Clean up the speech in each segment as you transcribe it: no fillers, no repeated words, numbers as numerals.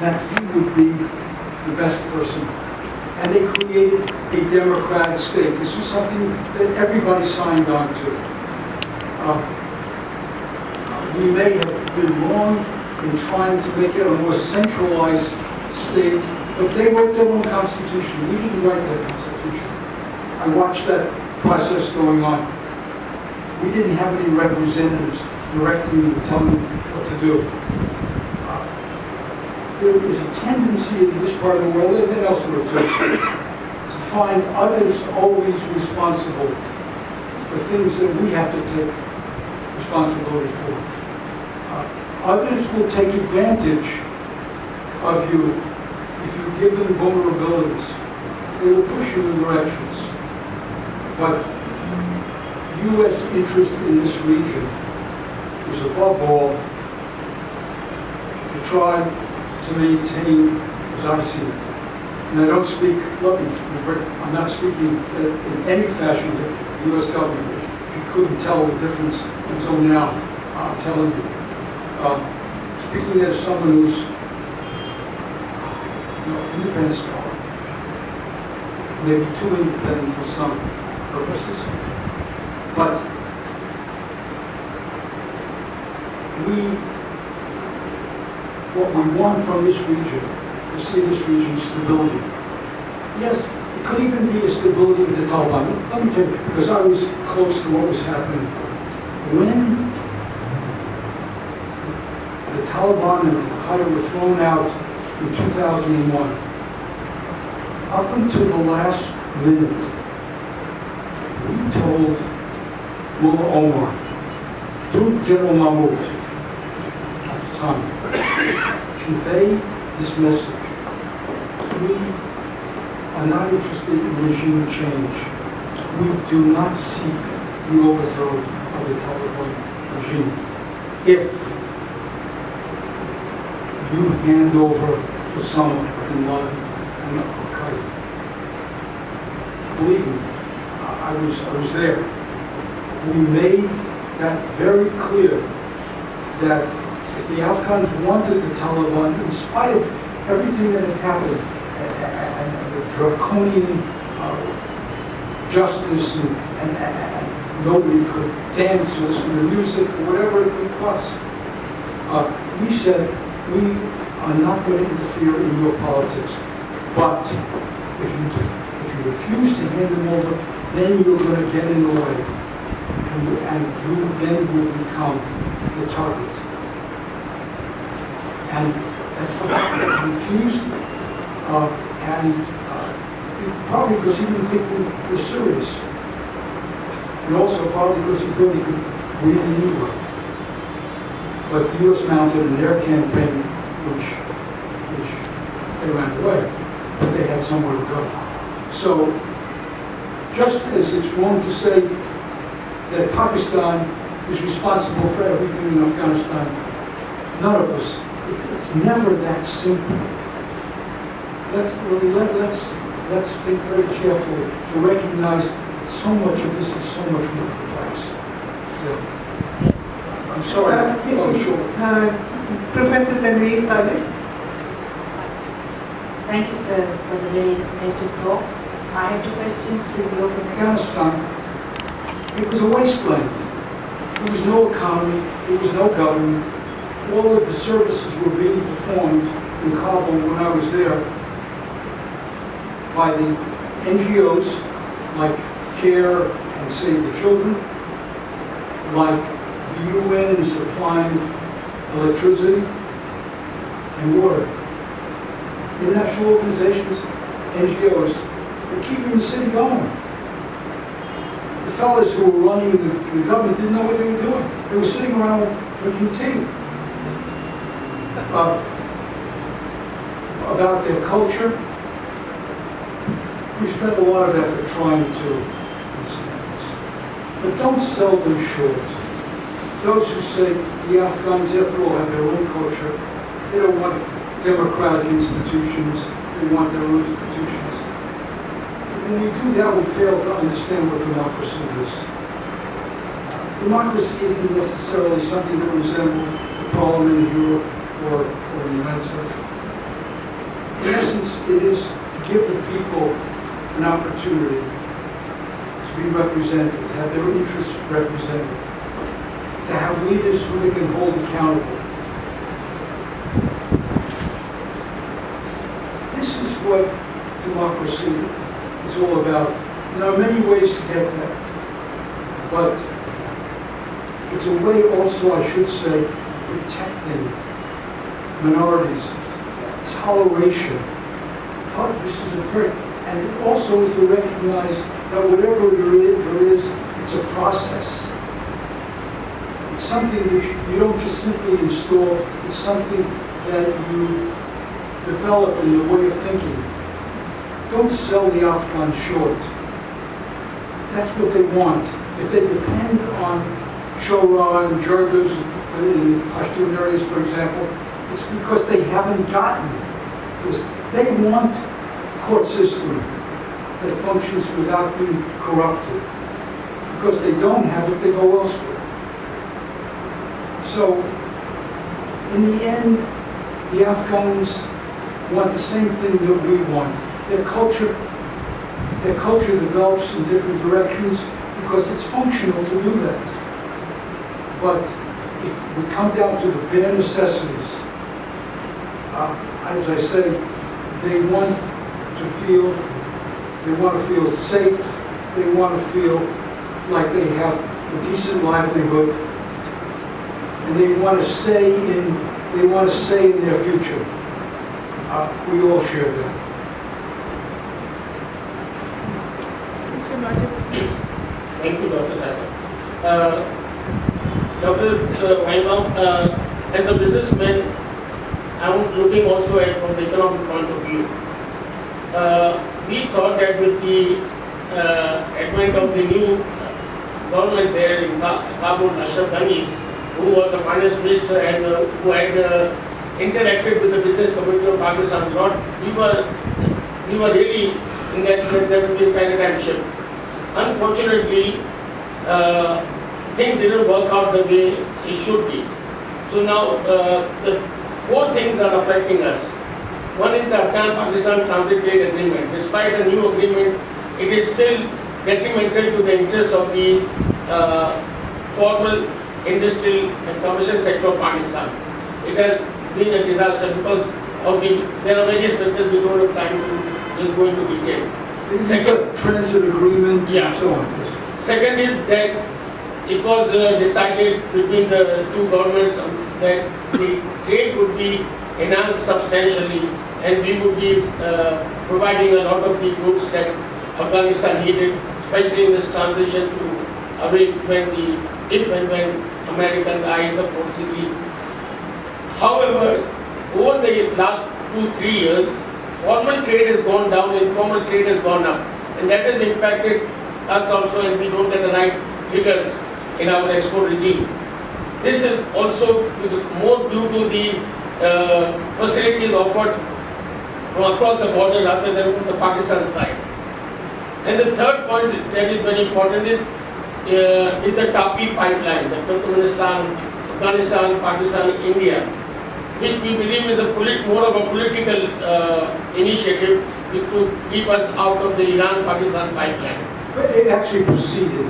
that he would be the best person. And they created a democratic state. This was something that everybody signed on to. We may have been wrong in trying to make it a more centralized state, but they wrote their own constitution. We didn't write that constitution. I watched that process going on. We didn't have any representatives directing and telling them what to do. There is a tendency in this part of the world, and elsewhere too, to find others always responsible for things that we have to take responsibility for. Others will take advantage of you if you give them vulnerabilities. They will push you in directions. But U.S. interest in this region is above all to try to maintain, as I see it, and I don't speak, I'm not speaking in any fashion to the U.S. government. If you couldn't tell the difference until now, I'm telling you. Speaking as someone who's independent scholar, maybe too independent for some purposes, but what we want from this region, to see this region, stability. Yes, it could even be a stability with the Taliban. Let me tell you, because I was close to what was happening. When the Taliban and Al-Qaeda were thrown out in 2001, up until the last minute, we told Mullah Omar, through General Mahmoud at the time, convey this message. We are not interested in regime change. We do not seek the overthrow of the Taliban regime. If you hand over Osama bin Laden and Al-Qaeda, believe me, I was there. We made that very clear that if the Afghans wanted the Taliban, in spite of everything that had happened, and the draconian justice, and nobody could dance or listen to music or whatever it was, we said, we are not going to interfere in your politics, but if you refuse to hand them over, then you're going to get in the way, and you then will become the target. And that's what happened. He refused, probably because he didn't think we were serious, and also probably because he thought he could win anyway. But the U.S. mounted an air campaign, which they ran away, but they had somewhere to go. So, just as it's wrong to say that Pakistan is responsible for everything in Afghanistan, none of us. It's never that simple. Let's think very carefully to recognize that so much of this is so much more complex. Yeah. I'm sorry. Oh, sure. Professor Tanveer Khalid. Thank you, sir, for the very informative talk. I have two questions to the open. Afghanistan, it was a wasteland. There was no economy, there was no government. All of the services were being performed in Kabul when I was there by the NGOs like CARE and Save the Children, like the UN in supplying electricity and water. International organizations, NGOs, were keeping the city going. The fellas who were running the government didn't know what they were doing. They were sitting around drinking tea. About their culture, we spent a lot of effort trying to understand this. But don't sell them short. Those who say the Afghans, after all, have their own culture, they don't want democratic institutions, they want their own institutions. And when we do that, we fail to understand what democracy is. Democracy isn't necessarily something that resembles the Parliament in Europe or the United States. In essence, it is to give the people an opportunity to be represented, to have their interests represented, to have leaders who they can hold accountable. This is what democracy is all about. There are many ways to get that, but it's a way also, I should say, of protecting minorities, toleration. This is a very, and it also is to recognize that whatever there is, it's a process. It's something which you don't just simply install, it's something that you develop in your way of thinking. Don't sell the Afghan short. That's what they want. If they depend on Shora and Jurgas in the Pashtun areas, for example, it's because they haven't gotten this. They want a court system that functions without being corrupted. Because they don't have it, they go elsewhere. So, in the end, the Afghans want the same thing that we want. Their culture develops in different directions because it's functional to do that. But if we come down to the bare necessities, as I say, they want to feel safe, they want to feel like they have a decent livelihood, and they want to say in their future. We all share that. Mr. Martin, Thank you, Dr. Sagar. Dr. Weinbaum, as a businessman, I'm looking also at from the economic point of view. We thought that with the advent of the new government there in Kabul, Ashraf Ghani, who was the finance minister and who had interacted with the business community of Pakistan, we were really in that there would be a paradigm shift. Unfortunately, things didn't work out the way it should be. So now the four things are affecting us. One is the Afghan-Pakistan Transit Trade Agreement. Despite a new agreement, it is still detrimental to the interests of the formal industrial and commercial sector of Pakistan. It has been a disaster because of there are various factors we don't have time to just go into detail. Second, transit agreement and so on. Yes. Second is that it was decided between the two governments that the trade would be enhanced substantially and we would be providing a lot of the goods that Afghanistan needed, especially in this transition to away when American eyes supposedly. However, over the last 2-3 years, formal trade has gone down, informal trade has gone up, and that has impacted us also, and we don't get the right figures in our export regime. This is also more due to the facilities offered from across the border rather than from the Pakistan side. And the third point that is very important is the TAPI pipeline, the Turkmenistan, Afghanistan, Pakistan, India, which we believe is more of a political initiative to keep us out of the Iran-Pakistan pipeline. But it actually preceded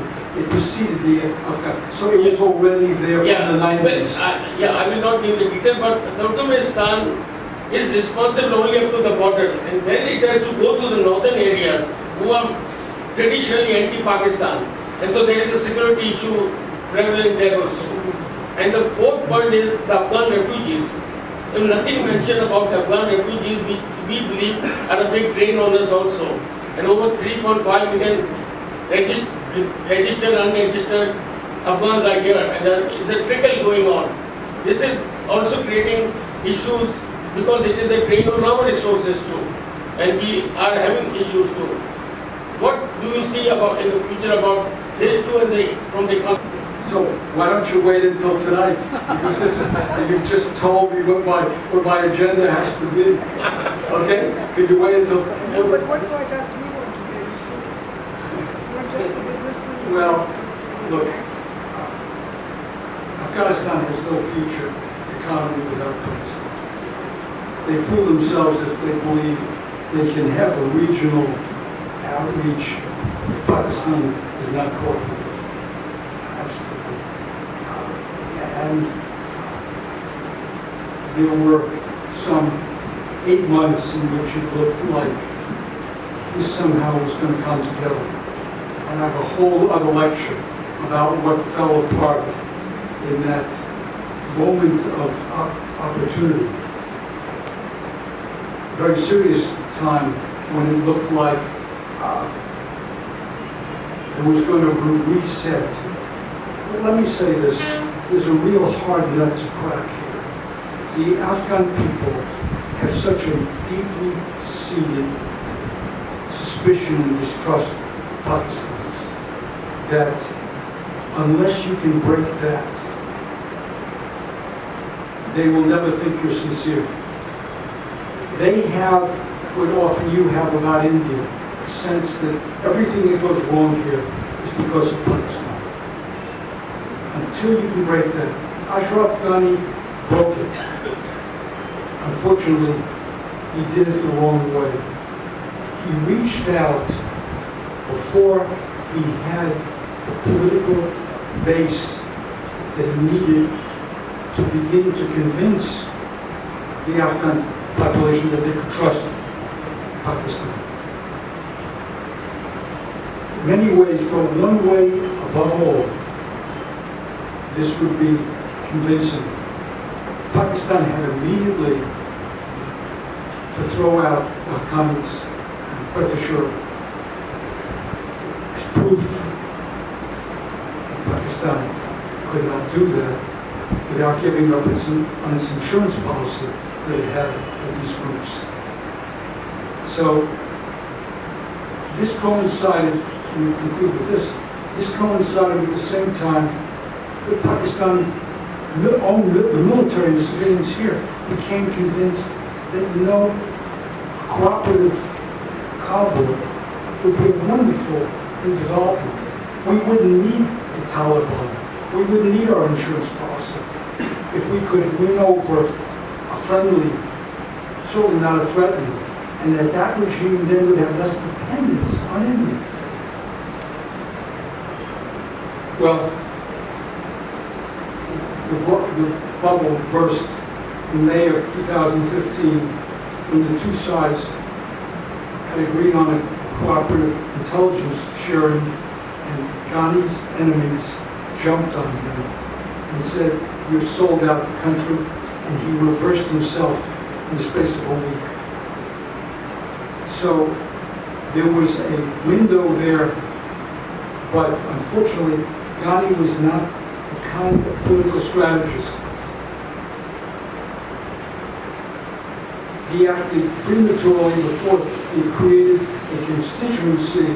the Afghan, so it was already there from the 90s. I will not give the detail, but Turkmenistan is responsible only up to the border, and then it has to go to the northern areas who are traditionally anti-Pakistan, and so there is a security issue prevalent there also. And the fourth point is the Afghan refugees. There is nothing mentioned about the Afghan refugees, which we believe are a big drain on us also. And over 3.5 million registered, unregistered Afghans are here, and there is a trickle going on. This is also creating issues because it is a drain on our resources too, and we are having issues too. What do you see about in the future about this too and from the economy? So why don't you wait until tonight? Because this is, you've just told me what my agenda has to be. Okay? Could you wait until? No, but what about us? We want to be. Not just the businessmen. Well, look, Afghanistan has no future economy without Pakistan. they fool themselves if they believe they can have a regional outreach if Pakistan is not cooperative. Absolutely. And there were some 8 months in which it looked like this somehow was going to come together. And I have a whole other lecture about what fell apart in that moment of opportunity. Very serious time when it looked like it was going to be reset. But let me say this, there's a real hard nut to crack here. The Afghan people have such a deeply seated suspicion and distrust of Pakistan that unless you can break that, they will never think you're sincere. They have what often you have about India, a sense that everything that goes wrong here is because of Pakistan. Until you can break that. Ashraf Ghani broke it. Unfortunately, he did it the wrong way. He reached out before he had the political base that he needed to begin to convince the Afghan population that they could trust Pakistan. In many ways, but one way above all, this would be convincing. Pakistan had immediately to throw out the Haqqanis and British as proof that Pakistan could not do that without giving up on its insurance policy that it had with these groups. So this coincided, we conclude with this coincided at the same time that Pakistan, the military and the civilians here became convinced that, a cooperative Kabul would be a wonderful new development. We wouldn't need the Taliban. We wouldn't need our insurance policy if we could win over a friendly, certainly not a threatening, and that regime then would have less dependence on India. Well, the bubble burst in May of 2015 when the two sides had agreed on a cooperative intelligence sharing, and Ghani's enemies jumped on him and said, "You've sold out the country," and he reversed himself in the space of a week. So there was a window there, but unfortunately, Ghani was not the kind of political strategist. He acted prematurely before he created a constituency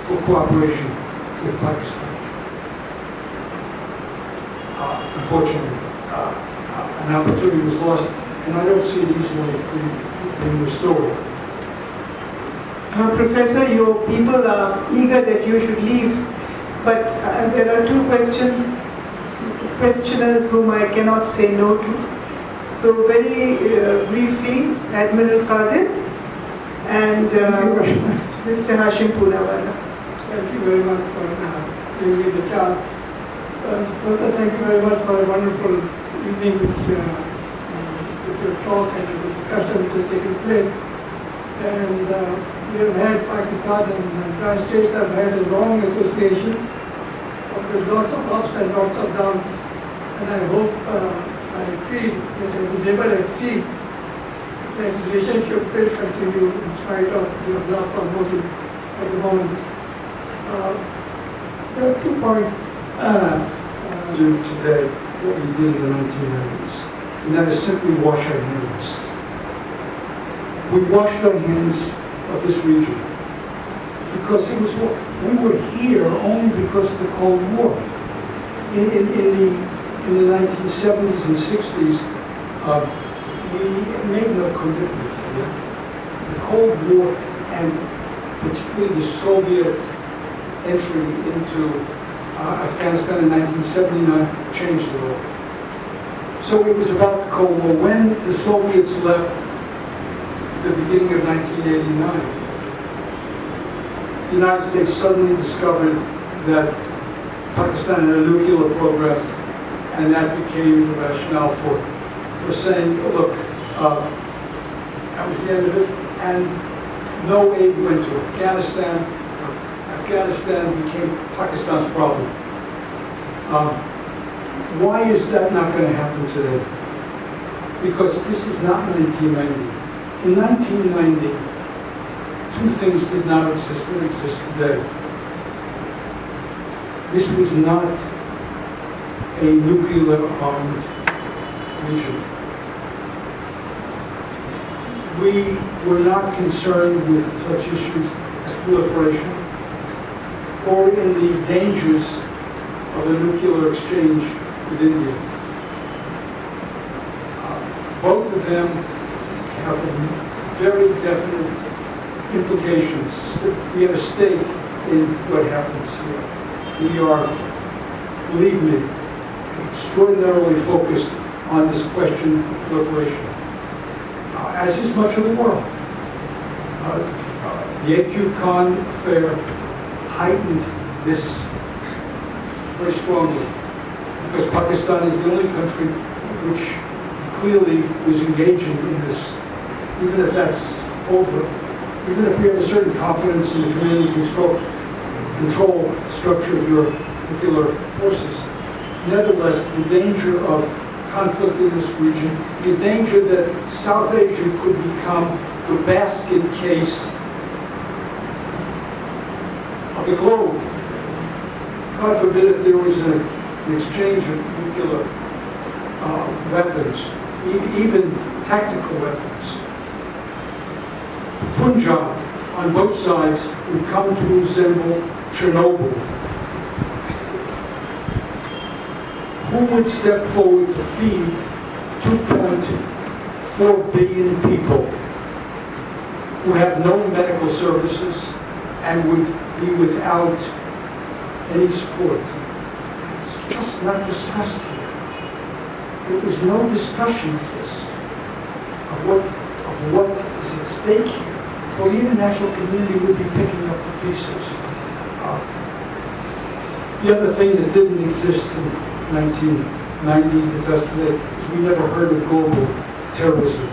for cooperation with Pakistan. Unfortunately, an opportunity was lost, and I don't see it easily being restored. Professor, your people are eager that you should leave, but there are two questioners whom I cannot say no to. So very briefly, Admiral Qadir and Mr. Hashim Poonawala. Thank you very much for giving me the chance. Professor, thank you very much for a wonderful evening with your talk and the discussion which has taken place. And we have had Pakistan and the United States have had a long association with lots of ups and lots of downs. And I hope, I feel that as a neighbor at sea, that relationship will continue in spite of the love for Modi at the moment. There are 2 points. Do today what we did in the 1990s, and that is simply wash our hands. We washed our hands of this region because we were here only because of the Cold War. In the 1970s and 60s, we made no commitment to it. The Cold War, and particularly the Soviet entry into Afghanistan in 1979, changed it all. So it was about the Cold War. When the Soviets left, the beginning of 1989. The United States suddenly discovered that Pakistan had a nuclear program, and that became the rationale for saying, look, that was the end of it, and no aid went to Afghanistan. Afghanistan became Pakistan's problem. Why is that not going to happen today? Because this is not 1990. In 1990, two things did not exist that exist today. This was not a nuclear-armed region. We were not concerned with such issues as proliferation or in the dangers of a nuclear exchange with India. Both of them have very definite implications. We have a stake in what happens here. We are, believe me, extraordinarily focused on this question of proliferation, as is much of the world. The AQ Khan affair heightened this very strongly, because Pakistan is the only country which clearly was engaging in this. Even if that's over, even if we have a certain confidence in the command and control structure of your nuclear forces, nevertheless, the danger of conflict in this region, the danger that South Asia could become the basket case of the globe. God forbid if there was an exchange of nuclear weapons, even tactical weapons. Punjab, on both sides, would come to resemble Chernobyl. Who would step forward to feed 2.4 billion people who have no medical services and would be without any support? It's just not discussed here. There was no discussion of this, of what is at stake here. Well, the international community would be picking up the pieces. The other thing that didn't exist in 1990 that does today is we never heard of global terrorism.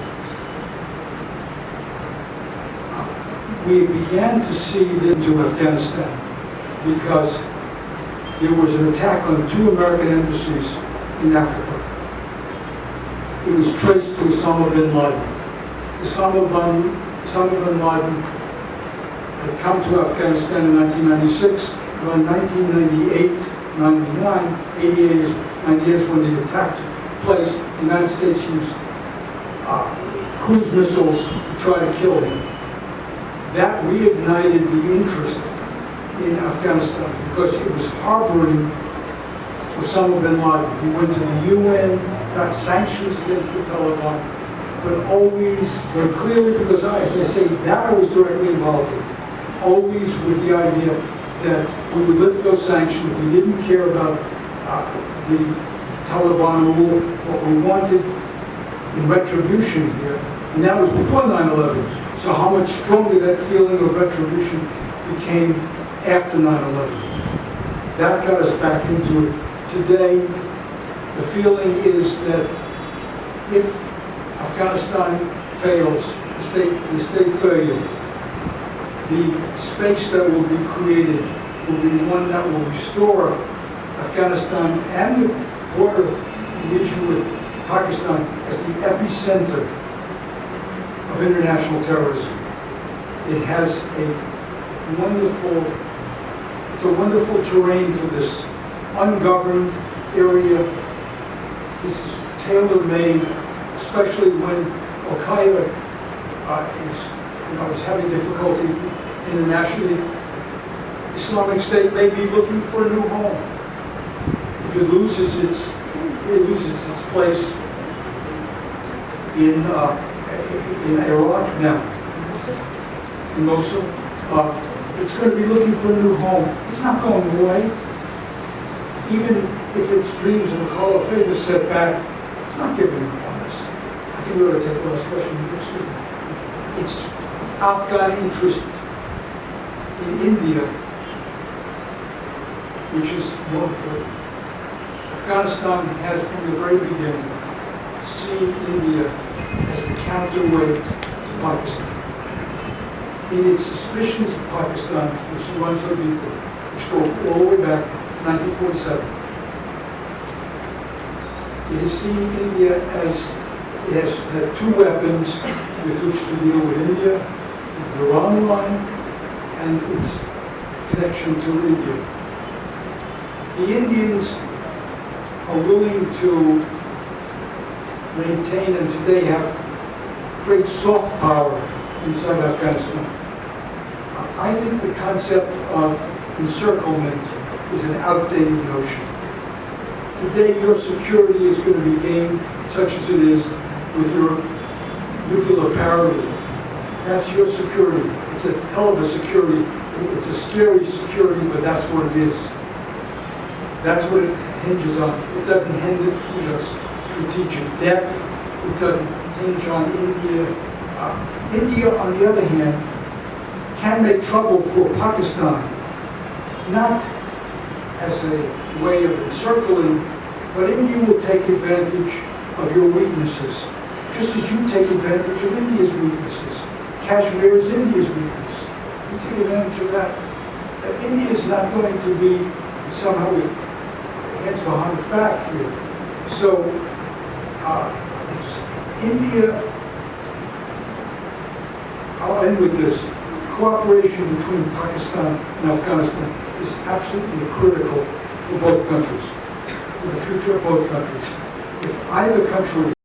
We began to see this into Afghanistan because there was an attack on 2 American embassies in Africa. It was traced to Osama bin Laden. Osama bin Laden had come to Afghanistan in 1996. Around 1998, 99, 98 is when the attack took place. The United States used cruise missiles to try to kill him. That reignited the interest in Afghanistan because it was harboring Osama bin Laden. He went to the UN, got sanctions against the Taliban, but always, very clearly, because as I say, that I was directly involved in, always with the idea that we would lift those sanctions. We didn't care about the Taliban rule. What we wanted in retribution here, and that was before 9/11. So how much stronger that feeling of retribution became after 9/11. That got us back into it. Today, the feeling is that if Afghanistan fails, the state failure, the space that will be created will be one that will restore Afghanistan and the border region with Pakistan as the epicenter of international terrorism. It has a wonderful terrain for this ungoverned area. This is tailor-made, especially when Al-Qaeda is having difficulty internationally. Islamic State may be looking for a new home. If it loses its place in Iraq now, in Mosul, it's going to be looking for a new home. It's not going away. Even if its dreams of a caliphate is set back, it's not giving up on us. I think we ought to take the last question. Excuse me. its Afghan interest in India, which is more important. Afghanistan has from the very beginning seen India as the counterweight to Pakistan. In its suspicions of Pakistan, which runs so deeply, which go all the way back to 1947, it has seen India as it has had two weapons with which to deal with India, the Iran line and its connection to India. The Indians are willing to maintain and today have great soft power inside Afghanistan. I think the concept of encirclement is an outdated notion. Today your security is going to be gained, such as it is with your nuclear parity. That's your security. It's a hell of a security. It's a scary security, but that's what it is. That's what it hinges on. It doesn't hinge on strategic depth. It doesn't hinge on India. India, on the other hand, can make trouble for Pakistan, not as a way of encircling, but India will take advantage of your weaknesses, just as you take advantage of India's weaknesses. Kashmir is India's weakness. You take advantage of that. India is not going to be somehow with hands behind its back here. So, it's India. I'll end with this. Cooperation between Pakistan and Afghanistan is absolutely critical for both countries, for the future of both countries. If either country